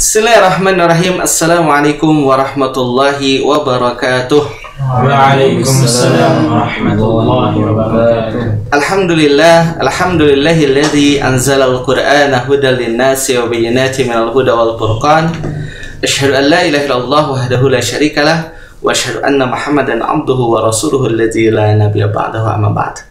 Bismillahirrahmanirrahim. Assalamualaikum warahmatullahi wabarakatuh. Waalaikumsalam warahmatullahi wabarakatuh. Alhamdulillahilladzi anzalal qur'ana hudan linnasi wa bayyinatin minal huda wal furqan. Asyhadu an la ilaha illallah wahdahu la syarikalah wa asyhadu anna Muhammadan abduhu wa rasuluhu alladzi la nabiyya ba'dahu, amma ba'd.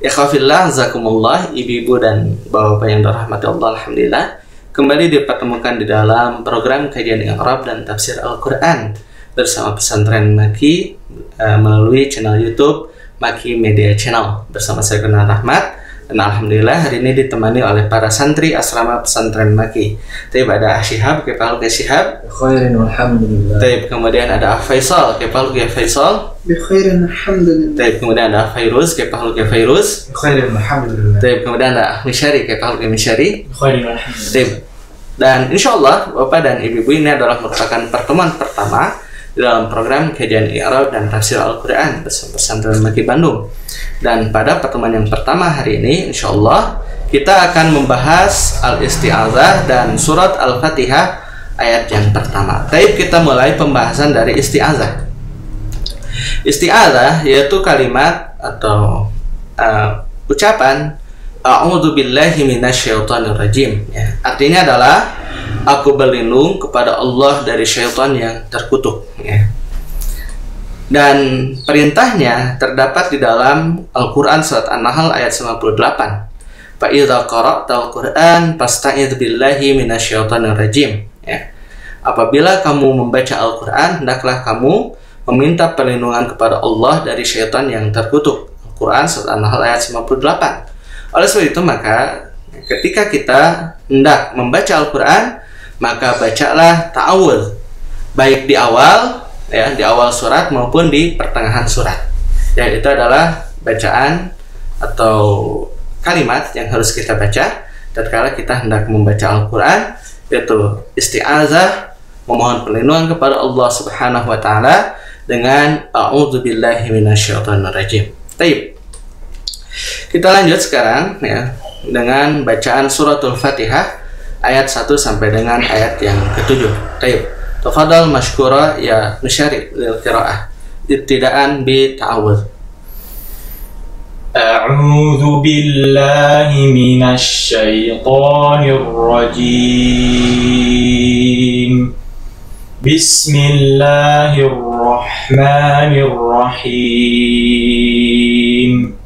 Ikhwafillah, jazakumullah, ibu-ibu dan bapak-bapak yang dirahmati Allah, alhamdulillah. Kembali dipertemukan di dalam program kajian I'rab dan tafsir Al-Quran bersama pesantren Maki melalui channel YouTube Maki Media Channel bersama saya Gunawan Rahmat. Dan alhamdulillah hari ini ditemani oleh para santri asrama pesantren Maki. Taib ada Syihab, kepal ke Syihab. Khairin alhamdulillah. Taib kemudian ada Faisal, kepal ke Faisal. Bikhairin alhamdulillah. Taib kemudian ada Fairuz, kepal ke Fairuz. Khairin alhamdulillah. Taib kemudian ada Misyari, kepal ke Misyari. Khairin alhamdulillah. Taib. Dan insya Allah Bapak dan Ibu-ibu, ini adalah merupakan pertemuan pertama di dalam program kajian I'rab dan tafsir Al-Quran bersama pesantren Maki Bandung. Dan pada pertemuan yang pertama hari ini, insya Allah kita akan membahas Al-Isti'adzah dan surat Al-Fatihah ayat yang pertama. Baik, kita mulai pembahasan dari Isti'adzah. Isti'adzah yaitu kalimat atau ucapan A'udzu billahi minasyaitonir rajim, ya. Artinya adalah aku berlindung kepada Allah dari syaitan yang terkutuk, ya. Dan perintahnya terdapat di dalam Al-Quran surat An-Nahl ayat 98. Fa idza qara'tal Qur'an fasta'idz billahi minasyaitonir rajim, ya. Apabila kamu membaca Al-Quran, hendaklah kamu meminta perlindungan kepada Allah dari syaitan yang terkutuk. Al-Quran surat An-Nahl ayat 98. Oleh sebab itu, maka ketika kita hendak membaca Al-Quran, maka bacalah ta'awudz, baik di awal, ya, di awal surat maupun di pertengahan surat. Ya, itu adalah bacaan atau kalimat yang harus kita baca tatkala kita hendak membaca Al-Quran, yaitu isti'adzah, memohon perlindungan kepada Allah Subhanahu wa taala dengan a'udzu billahi minasyaitonir rajim. Baik. Kita lanjut sekarang, ya, dengan bacaan suratul Fatihah ayat 1 sampai dengan ayat yang ke-7. Baik. Tafadhal mashkura ya Misyari lil qiraah. Ibtidaan bi ta'awudz. A'udzu billahi minasy syaithanir rajim. Bismillahirrahmanirrahim.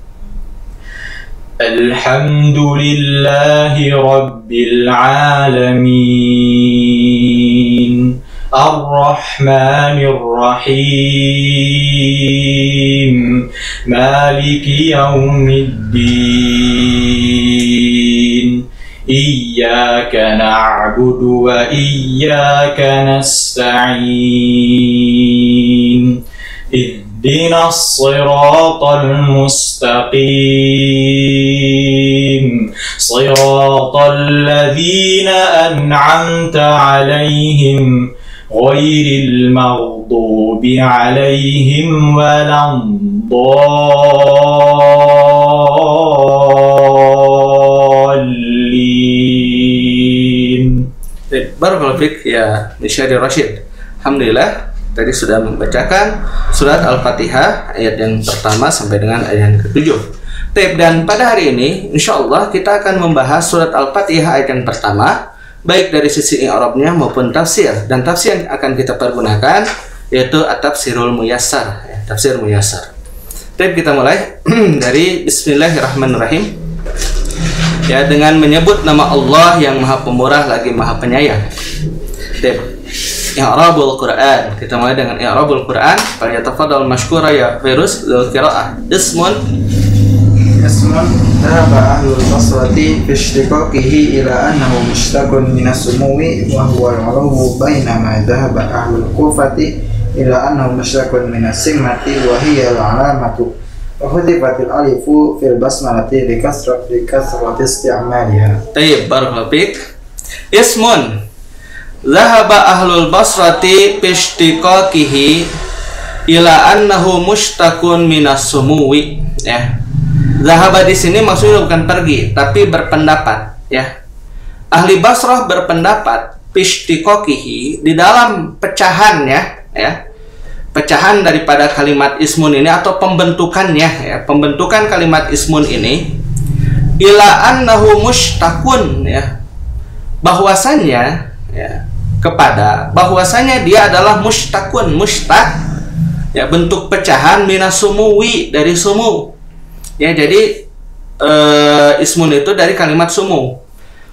Alhamdulillahi Rabbil Alamin. Ar-Rahmanir Rahim. Maliki Yaumiddin. Iyyaka na'budu wa iyyaka nasta'in. اهدنا الصراط المستقيم صراط الذين أنعمت عليهم غير المغضوب عليهم ولا الضالين. Barakallahu fiik ya Misyari Rashid. Alhamdulillah, tadi sudah membacakan surat Al-Fatihah ayat yang pertama sampai dengan ayat yang ke-7. Dan pada hari ini insya Allah kita akan membahas surat Al-Fatihah ayat yang pertama, baik dari sisi i'rabnya maupun tafsir. Dan tafsir yang akan kita pergunakan yaitu at-tafsirul muyassar, ya, tafsir muyassar. Kita mulai dari Bismillahirrahmanirrahim, ya, dengan menyebut nama Allah yang Maha Pemurah lagi Maha Penyayang. I'rabul Quran. Kita mulai dengan I'rabul Quran. Falyatafadhal mashkura ya Fairuz lil qiraah. Ismun dhahaba ahlul basrati fi ishtiqaqihi ila annahu mushtaqun min as-sumuwi wa huwa al-'uluwu bainama dhahaba ahlul kufati ila annahu mushtaqun min as-simmati wa hiya al-'alamatu wa hudhifatil alifu fil basmalati li kasrati isti'maliha. Tayyib, barakallahu fiik. Ismun Zahaba ahlul basrati pishtiqaqihi ila annahu mushtaqun minas sumuwi, ya. Zahaba di sini maksudnya bukan pergi, tapi berpendapat, ya. Ahli Basrah berpendapat Fishtiqaqihi, di dalam pecahannya, ya, pecahan daripada kalimat ismun ini atau pembentukannya, ya, pembentukan kalimat ismun ini, ila annahu mushtaqun, ya, bahwasannya, ya, kepada bahwasanya dia adalah mushtaqun, mushtaq, ya, bentuk pecahan minas sumuwi, dari sumu, ya. Jadi ismun itu dari kalimat sumu,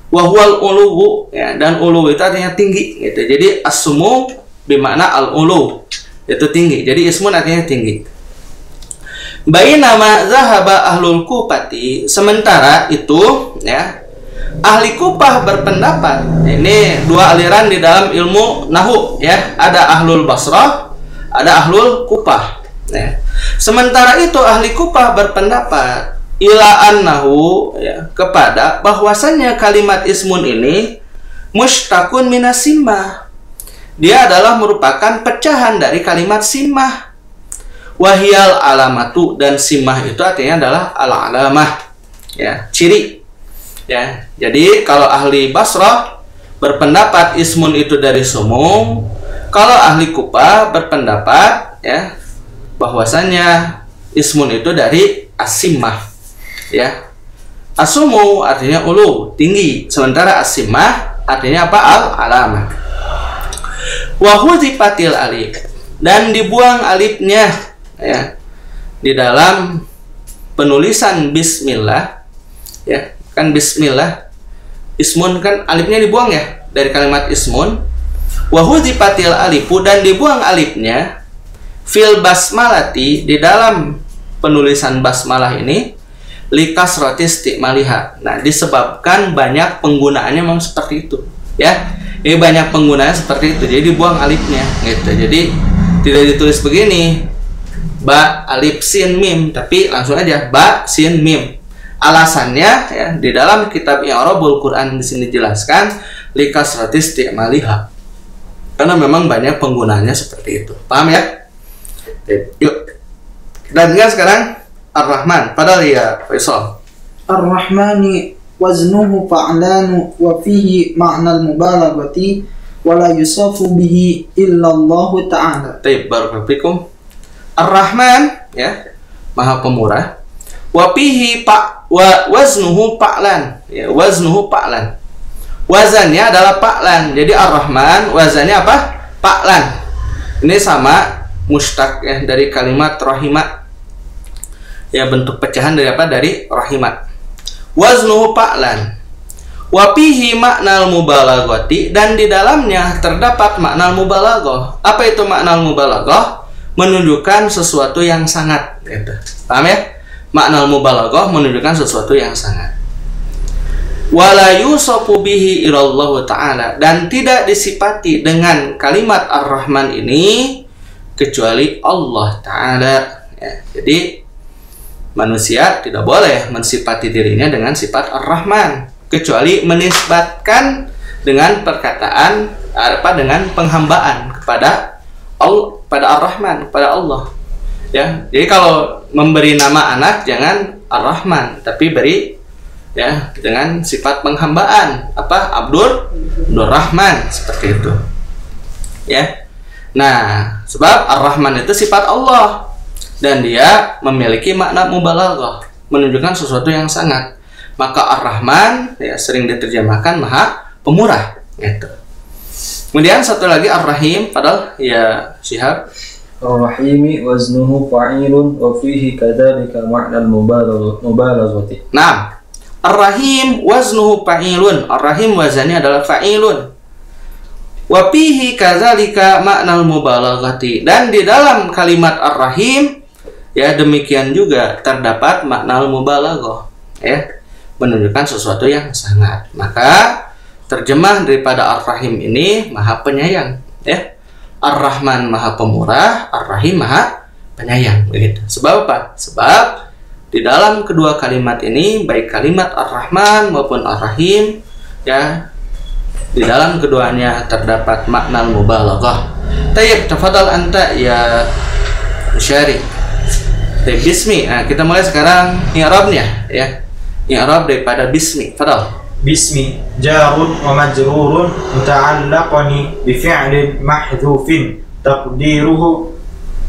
wahwal uluwu, ya, dan ulu itu artinya tinggi, gitu. Jadi as-sumu bermakna al-ulu, itu tinggi. Jadi ismun artinya tinggi. Bainama zahaba ahlul Kufati, sementara itu, ya, ahli Kufah berpendapat, ini dua aliran di dalam ilmu nahwu, ya, ada ahlul Basrah, ada ahlul Kufah, ya. Sementara itu ahli Kufah berpendapat ila annahu, ya, kepada bahwasanya kalimat ismun ini mushtaqun minas simmah, dia adalah merupakan pecahan dari kalimat simmah. Wahiyal alamatu, dan simmah itu artinya adalah al-alamah, ya, ciri, ya. Jadi kalau ahli Basrah berpendapat ismun itu dari sumu, kalau ahli Kufah berpendapat, ya, bahwasanya ismun itu dari as-simmah, ya. As-sumu artinya ulu, tinggi, sementara as-simmah artinya apa? Al-alamah. Wa hudzifatil alif, dan dibuang alifnya, ya, di dalam penulisan bismillah, ya, kan bismillah, ismun kan alifnya dibuang, ya, dari kalimat ismun. Wa hudzifatil alifu, dan dibuang alifnya fil basmalati, di dalam penulisan basmalah ini, likasrati istimaliha. Nah, disebabkan banyak penggunaannya memang seperti itu, ya. Ini banyak penggunaannya seperti itu, jadi dibuang alifnya, gitu. Jadi tidak ditulis begini ba alif sin mim, tapi langsung aja ba sin mim. Alasannya, ya, di dalam kitab I'rabul Quran di sini dijelaskan likasrati istimaliha, karena memang banyak penggunaannya seperti itu. Paham, ya? Yuk kita dengar sekarang Ar-Rahman. Padahal, ya, Faisal, Ar-Rahmani waznuhu fa'lanu wa fihi ma'nal mubalaghati wa la yusafu bihi illa Allah ta'ala. Baik, barakallahu. Ar-Rahman, ya, Maha Pemurah. Wa fihi waznuhu fa'lan, ya, waznuhu fa'lan. Wazannya adalah fa'lan. Jadi Ar-Rahman wazannya apa? Fa'lan. Ini sama mushtaq, ya, dari kalimat rahimah, ya, bentuk pecahan dari apa? Dari rahimah. Waznuhu fa'lan. Wa fihi ma'nal mubalaghati, dan di dalamnya terdapat makna mubalaghah. Apa itu makna mubalaghah? Menunjukkan sesuatu yang sangat, gitu. Paham, ya? Makna mubalaghah menunjukkan sesuatu yang sangat. Wala yusafu bihi ilallahu ta'ala, dan tidak disifati dengan kalimat Ar-Rahman ini kecuali Allah Ta'ala, ya. Jadi manusia tidak boleh mensifati dirinya dengan sifat Ar-Rahman, kecuali menisbatkan dengan perkataan apa, dengan penghambaan kepada Allah, pada Ar-Rahman, kepada Allah, ya. Jadi kalau memberi nama anak jangan Ar-Rahman, tapi beri, ya, dengan sifat penghambaan, apa? Abdur Rahman, seperti itu, ya. Nah, sebab Ar-Rahman itu sifat Allah dan dia memiliki makna mubalaghah, menunjukkan sesuatu yang sangat. Maka Ar-Rahman, ya, sering diterjemahkan Maha Pemurah, gitu. Kemudian satu lagi Ar-Rahim, padahal, ya, Syihab. Ar-Rahimi waznuhu fa'ilun wa fihi kadzalika ma'nal mubalaghati. Nah, Ar-Rahim waznuhu fa'ilun. Ar-Rahim wazannya adalah fa'ilun. Wa fihi kadzalika ma'nal mubalaghati, dan di dalam kalimat Ar-Rahim, ya, demikian juga terdapat makna mubalaghah, ya, menunjukkan sesuatu yang sangat. Maka terjemah daripada Ar-Rahim ini Maha Penyayang, ya. Ar-Rahman Maha Pemurah, Ar-Rahim Maha Penyayang, begitu. Sebab apa? Sebab di dalam kedua kalimat ini, baik kalimat Ar-Rahman maupun Ar-Rahim, ya, di dalam keduanya terdapat makna mubalaghah. Tayyib, tafadhal anta ya Syari. Tayyib, bismi. Nah, kita mulai sekarang i'rabnya, ya. I'rab daripada bismi. Fadhal. bismi jarun wa majrurun muta'allaqani bi fi'lin mahdhufin taqdiruhu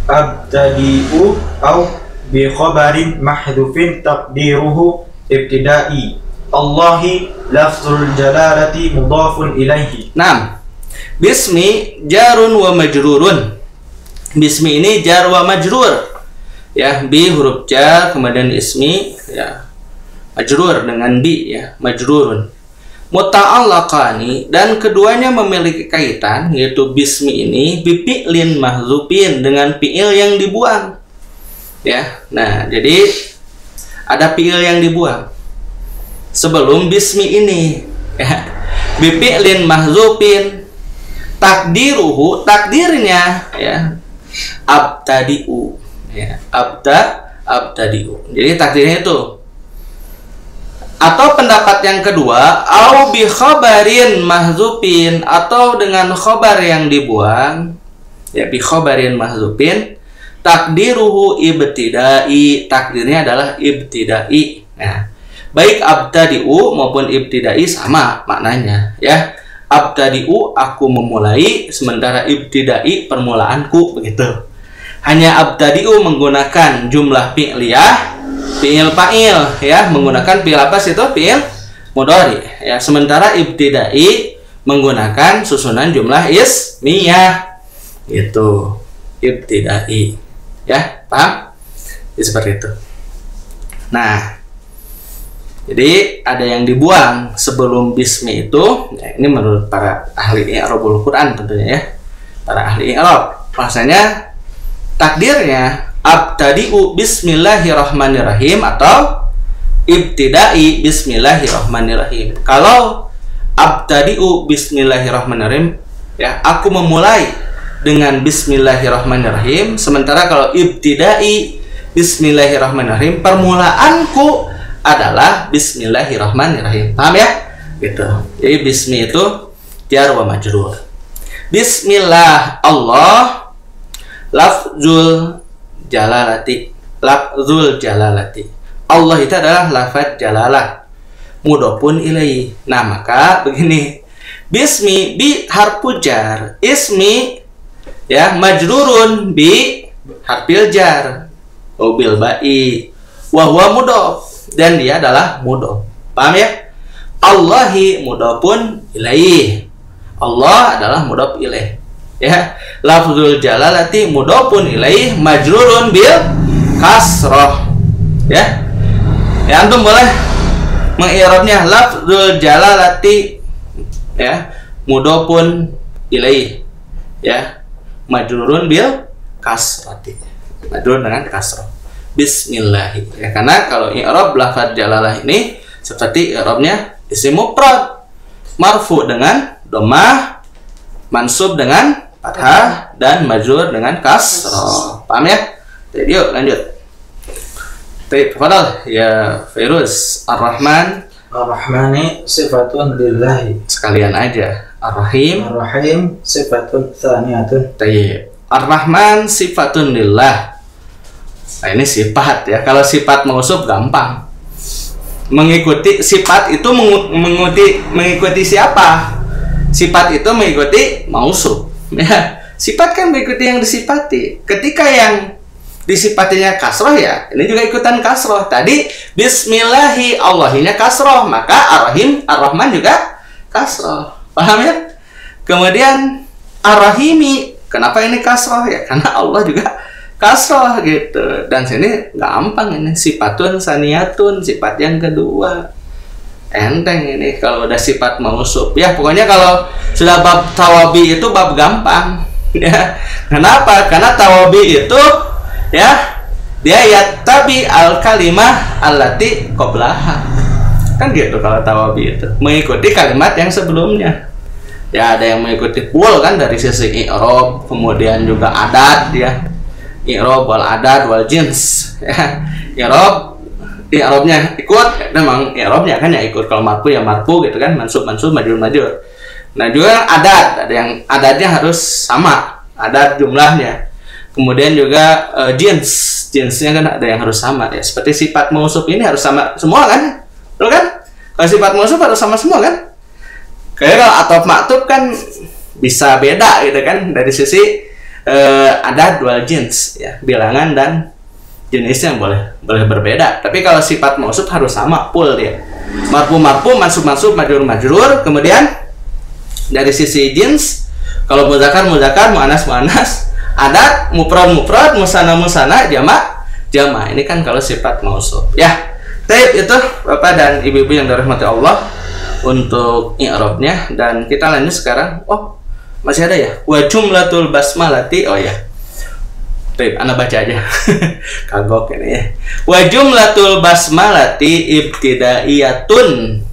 abtadi'u aw bi khabarin mahdhufin taqdiruhu ibtida'i. Allahi lafzul jalalati mudhafun ilaihi. Nah, bismi jarun wa majrurun. Bismi ini jar wa majrur, ya, bi huruf jar, kemudian ismi, ya, majrur dengan bi, ya, majrurun. Muta'allaqani, dan keduanya memiliki kaitan, yaitu bismi ini bi fi'lin mahzufin, dengan fi'il yang dibuang, ya. Nah, jadi ada fi'il yang dibuang sebelum bismi ini, ya, bi fi'lin mahzufin, takdiruhu, takdirnya, ya, abtadi'u, ya, abtadi'u. Jadi takdirnya itu. Atau pendapat yang kedua, au bi khabarin mahzufin, atau dengan khabar yang dibuang, ya, bi khabarin mahzufin, takdiruhu ibtida'i, takdirnya adalah ibtida'i. Nah, baik abtadi'u maupun ibtida'i sama maknanya, ya. Abtadi'u, aku memulai, sementara ibtida'i, permulaanku, begitu. Hanya abtadi'u menggunakan jumlah fi'liyah, fi'il fa'il, ya, menggunakan fi'il apa sih itu? Fi'il mudhari, ya. Sementara ibtida'i menggunakan susunan jumlah ismiyah, gitu. Ibtida'i, ya, paham? Jadi seperti itu. Nah, jadi ada yang dibuang sebelum bismi itu, ya, ini menurut para ahli i'rabul Quran tentunya, ya, para ahli i'rab. Rasanya takdirnya abtadi'u bismillahirrahmanirrahim atau ibtida'i bismillahirrahmanirrahim. Kalau abtadi'u bismillahirrahmanirrahim, ya, aku memulai dengan bismillahirrahmanirrahim, sementara kalau ibtida'i bismillahirrahmanirrahim, permulaanku adalah bismillahirrahmanirrahim. Paham, ya? Gitu. Jadi bismi itu jar wa majrur. Bismillah, Allah, lafzul jalalati, lafzul jalalati. Allah itu adalah lafaz jalalah, mudhofun ilaihi. Nah, maka begini. Bismi bi harfu jar, ismi, ya, majrurun bi harfil jar, bil ba'i, wa huwa mudhof, dan dia adalah mudhof. Paham, ya? Allahi mudhofun ilaih. Allah adalah mudhof ilaih, ya. Lafzul jalalati mudhofun ilaih majrurun bil kasroh, ya. Ya, antum boleh mengi'rabnya lafzul jalalati, ya, mudhofun ilaih, ya, majrurun bil kasrati, majrur dengan kasroh. Bismillahi, ya, karena kalau i'rab lafaz jalalah ini seperti i'rabnya isim mufrad, marfu dengan dhammah, mansub dengan fathah, dan majrur dengan kasroh. Paham, ya? Jadi yuk lanjut. Baik, fadal ya Fairuz. Ar-Rahman, Ar-Rahmani sifatun lillahi. sekalian aja. Ar-Rahim, Ar-Rahim sifatun tsaniyatun. tayyib. Ar-Rahman sifatun lillah. Nah, ini sifat, ya. Kalau sifat mausuf gampang. Mengikuti sifat itu mengikuti siapa? Sifat itu mengikuti mausuf. Ya, sifat kan mengikuti yang disifati. Ketika yang disifatinya kasroh, ya, ini juga ikutan kasroh. Tadi bismillahi, Allahinya kasroh, maka ar-Rahim, ar-Rahman juga kasroh. Paham, ya? Kemudian ar-Rahimi, kenapa ini kasroh, ya? Karena Allah juga kasroh, gitu. Dan sini gampang, ini sifatun saniyatun, sifat yang kedua. Enteng ini kalau udah sifat mausuf, ya. Pokoknya kalau sudah bab tawabi itu bab gampang, ya. Kenapa? Karena tawabi itu, ya, dia yattabi al kalimah allati qablaha. Kan gitu kalau tawabi itu, mengikuti kalimat yang sebelumnya. Ya, ada yang mengikuti full kan dari sisi i'rab, kemudian juga adat, ya. I'rab wal adat wal jins, ya. I'rabnya ikut, memang i'rabnya kan ya ikut. Kalau marfu ya marfu, gitu kan, mansub majrur. Nah, juga adat, ada yang adatnya harus sama, adat jumlahnya. Kemudian juga jinsnya kan ada yang harus sama, ya. Seperti sifat mausuf ini harus sama semua kan, betul kan? Kalau sifat mausuf harus sama semua kan? Kayak kalau atop maktub kan bisa beda gitu kan dari sisi ada dual jins ya, bilangan dan jenisnya boleh berbeda. Tapi kalau sifat mausuf harus sama full dia. Marfu, mansub, majrur. Kemudian dari sisi jins kalau muzakkar, muannas, adat, mufrad, musanna, jamak. Ini kan kalau sifat mausuf. Ya. Taib itu Bapak dan Ibu-ibu yang dirahmati Allah untuk i'rabnya, dan kita lanjut sekarang. Oh, masih ada ya? Wa jumlatul basmalati. Oh ya. Taib, Anda baca aja. Kagok ini ya. Wa jumlatul basmalati ibtidaiyatun.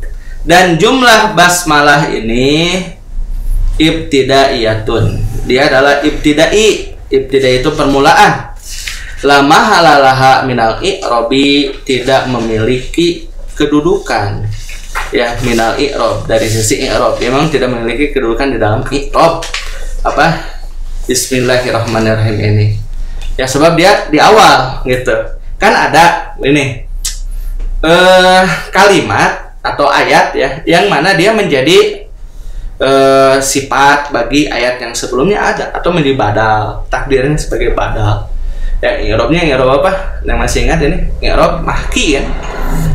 Dan jumlah basmalah ini ibtidaiyatun. Dia adalah ibtidai. Ibtidai itu permulaan. La mahalalaha minal i'robi, tidak memiliki kedudukan ya, minal i'rob, dari sisi i'rob memang tidak memiliki kedudukan di dalam i'rob apa Bismillahirrahmanirrahim ini ya, sebab dia di awal gitu kan ada ini kalimat atau ayat ya, yang mana dia menjadi sifat bagi ayat yang sebelumnya ada, atau menjadi badal, takdirnya sebagai badal. Ya, i'rabnya i'rab apa? Yang masih ingat ini? I'rab mahki kan?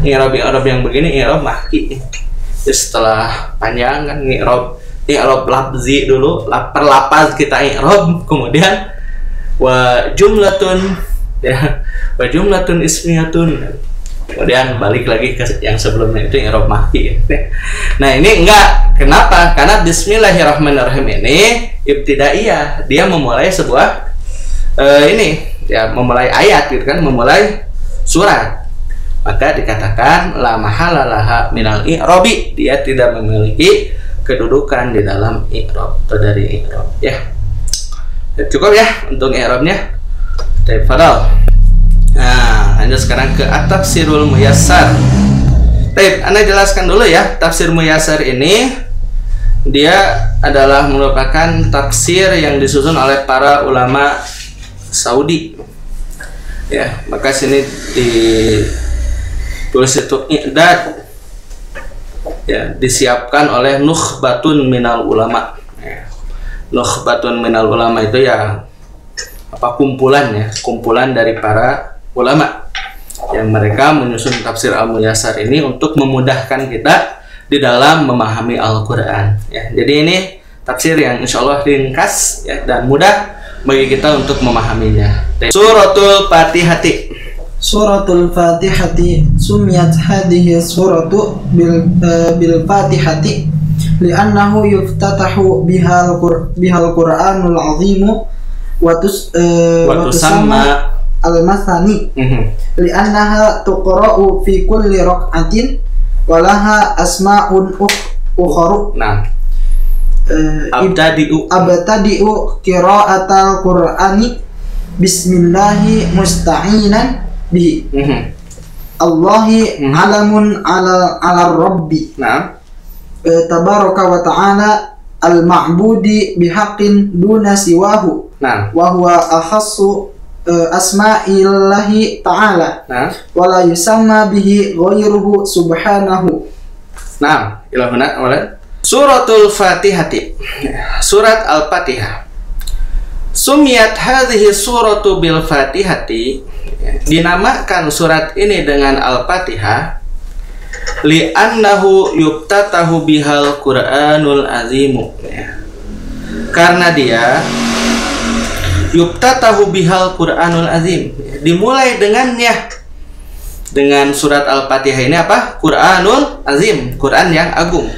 I'rab yang begini i'rab mahki. Terus setelah panjang kan i'rab lafzi dulu, per lafaz kita i'rab, kemudian wa jumlatun ya, wa jumlatun ismiyatun. Kemudian balik lagi ke yang sebelumnya, itu i'rab mahki. Nah, ini enggak. Kenapa? Karena Bismillahirrahmanirrahim ini ibtidaiyah. Dia memulai sebuah ini ya, memulai ayat gitu kan, memulai surat, maka dikatakan la mahalalaha minal i'robi, dia tidak memiliki kedudukan di dalam i'rob atau dari i'rob ya. Cukup ya untuk i'robnya. Tafadhal. Nah, lanjut sekarang ke at-tafsirul muyassar. Baik, Anda jelaskan dulu ya, tafsir muyassar ini dia adalah merupakan tafsir yang disusun oleh para ulama Saudi ya, maka sini ditulis itu i'dad ya, disiapkan oleh nukhbatun minal ulama ya. Nukhbatun minal ulama itu ya apa, kumpulan ya, kumpulan dari para ulama yang mereka menyusun tafsir al-muyassar ini untuk memudahkan kita di dalam memahami Al-Quran ya. Jadi ini tafsir yang insya Allah ringkas ya, dan mudah bagi kita untuk memahaminya. Suratul Fatihati. Suratul Fatihati sumiyat hadhihi suratu bil Fatihati li'annahu yuftatahu bihal Qur'anul azimu wa tusamma al-masani li'annaha tuqra'u fi kulli raq'atin wa laha asma'un ukharu. Nah, abtadi'u qira'atal Qur'ani bismillahi musta'inan bihi Allahi alamun ala rabbi. Nah, tabaraka wa ta'ala al-ma'budi bihaqqin duna siwahu. Nah, wa huwa akhassu asma'illahi ta'ala. Nah, wala yusamma bihi ghairuhu subhanahu. Nah, ilahuna oleh Suratul Fatihati, surat Al-Fatihah. Sumiyat hadhihi suratu bil Fatihati, dinamakan surat ini dengan Al-Fatihah li'annahu yuftatahu bihal Qur'anul azimu ya. Karena dia yuftatahu bihal Qur'anul azim, dimulai dengannya, dengan surat Al-Fatihah ini apa? Qur'anul azim, Quran yang agung.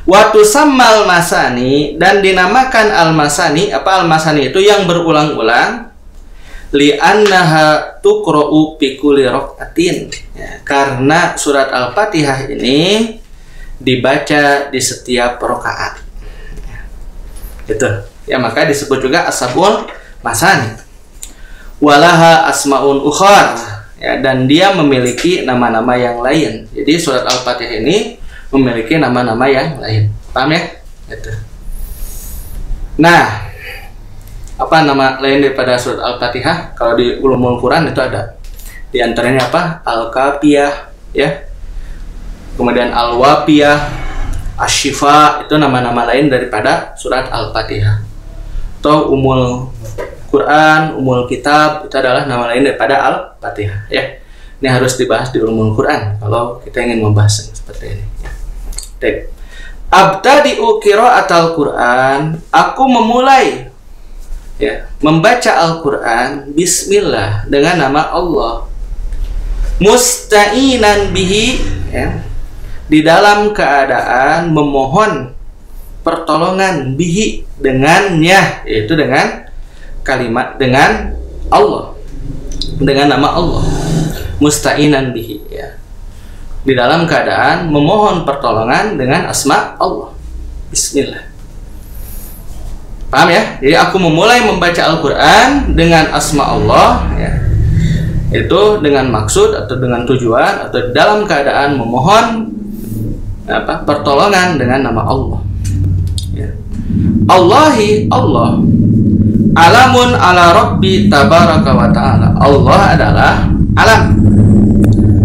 Watu sammal masani, dan dinamakan al-masani. Apa al-masani itu? Yang berulang-ulang. Li'annaha tuqra'u fi kulli raq'atin ya, karena surat Al-Fatihah ini dibaca di setiap rakaat ya, gitu ya, maka disebut juga as-sab'ul masani. Walaha asma'un ukhar ya, dan dia memiliki nama-nama yang lain. Jadi surat Al-Fatihah ini memiliki nama-nama yang lain. Paham ya? Gitu. Nah, apa nama lain daripada surat Al-Fatihah? Kalau di Ulumul Quran itu ada. Di antaranya apa? Al-Kafiyah, ya. kemudian Al-Wafiyah, Asy-Syifa, itu nama-nama lain daripada surat Al-Fatihah. Atau Ummul Quran, Ummul Kitab, itu adalah nama lain daripada Al-Fatihah ya. Ini harus dibahas di Ulumul Quran kalau kita ingin membahas seperti ini ya. Abtadi'u qira'atal Quran, aku memulai ya, membaca Al-Quran bismillah, dengan nama Allah. Musta'inan bihi ya, di dalam keadaan memohon pertolongan, bihi dengannya, yaitu dengan kalimat dengan Allah, dengan nama Allah. Musta'inan bihi ya, di dalam keadaan memohon pertolongan dengan asma Allah. Bismillah. Paham ya? Jadi aku memulai membaca Al-Quran dengan asma Allah ya. Itu dengan maksud atau dengan tujuan atau dalam keadaan memohon pertolongan dengan nama Allah ya. Allahi, Allah, alamun ala Rabbi tabaraka wa ta'ala. Allah adalah alam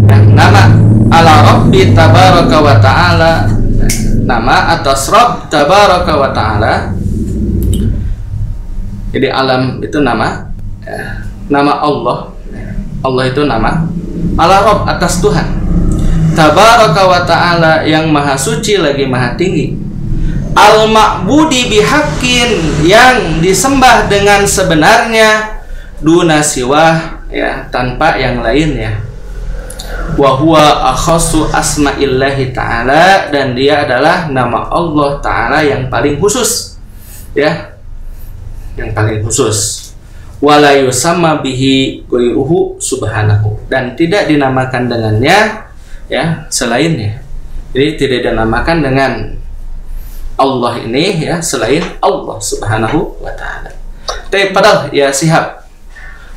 ya, nama ala Rabbi tabaraka wa ta'ala, nama atas Rabb tabaraka wa ta'ala. Jadi alam itu nama ya, nama Allah. Allah itu nama, ala Rabb atas Tuhan, tabaraka wa ta'ala yang maha suci lagi maha tinggi, al-ma'budi bihaqqin yang disembah dengan sebenarnya, duna siwah ya, tanpa yang lainnya, wa huwa akhassu asma'illahi ta'ala, dan dia adalah nama Allah ta'ala yang paling khusus ya, yang paling khusus. Wala yusamma bihi ghairuhu subhanahu, dan tidak dinamakan dengannya ya selainnya. Jadi tidak dinamakan dengan Allah ini ya selain Allah subhanahu wa ta'ala. Tapi padahal ya sihab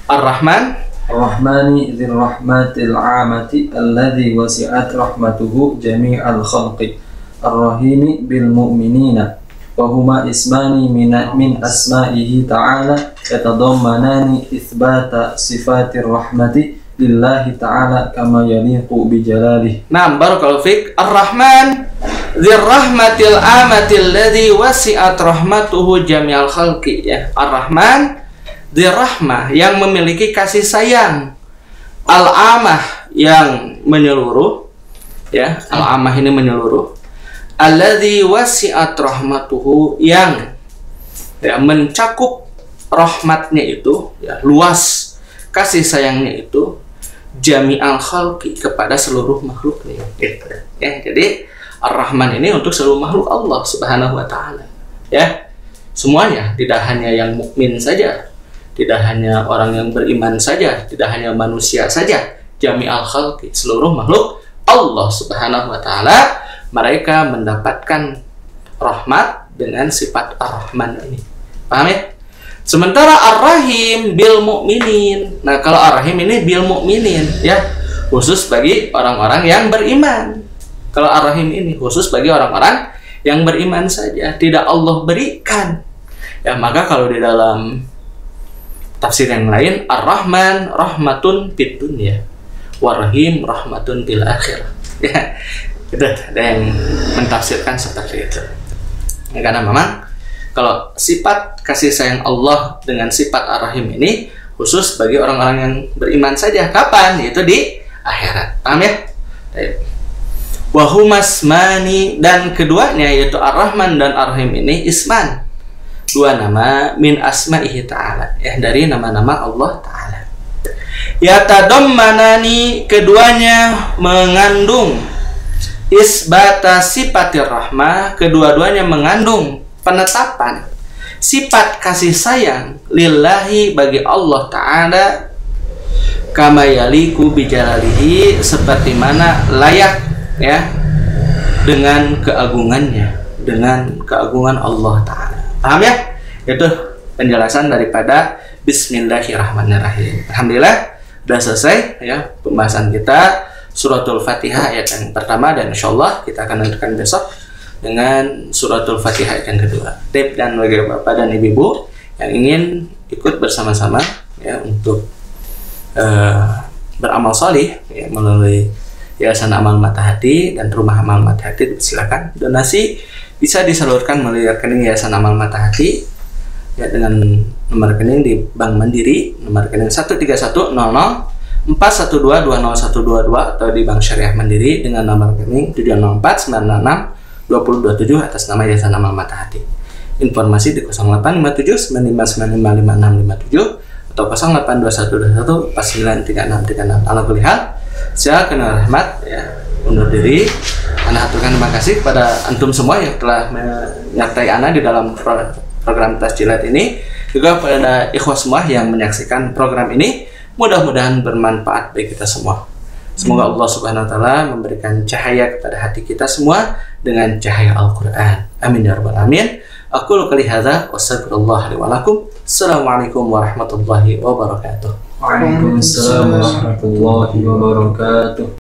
Ar-Rahman, Ar-Rahmani dzir rahmatil 'amati alladzi wasi'at rahmatuhu jami'al khalqi, Ar-Rahimi bil mu'minina, wa huma ismani min asma'ihi ta'ala yatadammanani itsbata sifatir rahmati lillahi ta'ala kama yaliqu bi jalalihi. Naam, barakallahu fik. Ar-Rahman dzir rahmatil 'amati alladzi wasi'at rahmatuhu jami'al khalqi ya. Ar-Rahman dzir rahmah yang memiliki kasih sayang, al-amah yang menyeluruh ya, al-amah ini menyeluruh, alladzi wasi'at rahmatuhu yang ya, mencakup rahmatnya itu ya, luas kasih sayangnya itu, jami'al khalqi kepada seluruh makhluknya gitu. Ya, jadi Ar-Rahman ini untuk seluruh makhluk Allah subhanahu wa ta'ala ya, semuanya, tidak hanya yang mukmin saja, tidak hanya orang yang beriman saja, tidak hanya manusia saja, jami'al khalqi seluruh makhluk Allah subhanahu wa ta'ala, mereka mendapatkan rahmat dengan sifat Ar-Rahman ini. Paham ya? Sementara Ar-Rahim bil mu'minin. Nah, kalau Ar-Rahim ini bil mu'minin ya, khusus bagi orang-orang yang beriman. Kalau Ar-Rahim ini khusus bagi orang-orang yang beriman saja, tidak Allah berikan. Ya, maka kalau di dalam tafsir yang lain, Ar-Rahman rahmatun fid dunya, War-Rahim rahmatun bil akhirah. Ya. Itu ada yang mentafsirkan seperti itu. Karena memang kalau sifat kasih sayang Allah dengan sifat Ar-Rahim ini khusus bagi orang-orang yang beriman saja. Kapan? Yaitu di akhirat. Paham ya? Wahumasmani, dan keduanya yaitu Ar-Rahman dan Ar-Rahim ini isman, dua nama min asma'ihi ta'ala ya, dari nama-nama Allah ta'ala. Yatadammanani, keduanya mengandung isbata sifatir rahmah, kedua-duanya mengandung penetapan sifat kasih sayang lillahi bagi Allah ta'ala, kama yaliku bijalalihi, seperti mana layak ya dengan keagungannya, dengan keagungan Allah ta'ala. Paham ya? Itu penjelasan daripada Bismillahirrahmanirrahim. Alhamdulillah sudah selesai ya pembahasan kita Suratul Fatihah ayat yang pertama, dan insyaallah kita akan lanjutkan besok dengan Suratul Fatihah ayat yang kedua. Tip dan bagi bapak dan ibu yang ingin ikut bersama-sama ya untuk beramal salih ya, melalui Yayasan Amal Mata Hati dan Rumah Amal Mata Hati. Silakan donasi bisa disalurkan melalui rekening Yayasan Amal Mata Hati ya, dengan nomor rekening di Bank Mandiri, nomor rekening 1310041220122 atau di Bank Syariah Mandiri dengan nomor rekening 704966227 atas nama Yayasan Amal Mata Hati. Informasi di 085795955657 atau 082121493636. Ala kulli hal, saya kena rahmat ya, undur diri. Ana aturkan terima kasih kepada antum semua yang telah menyertai ana di dalam program Tasjilat ini, juga pada ikhwah semua yang menyaksikan program ini. Mudah-mudahan bermanfaat bagi kita semua. Semoga Allah Subhanahu wa taala memberikan cahaya kepada hati kita semua dengan cahaya Al-Qur'an. Amin ya rabbal alamin. Aku qouli hadza wa astaghfirullah li wa lakum. Assalamualaikum warahmatullahi wabarakatuh. Waalaikumsalam warahmatullahi wabarakatuh.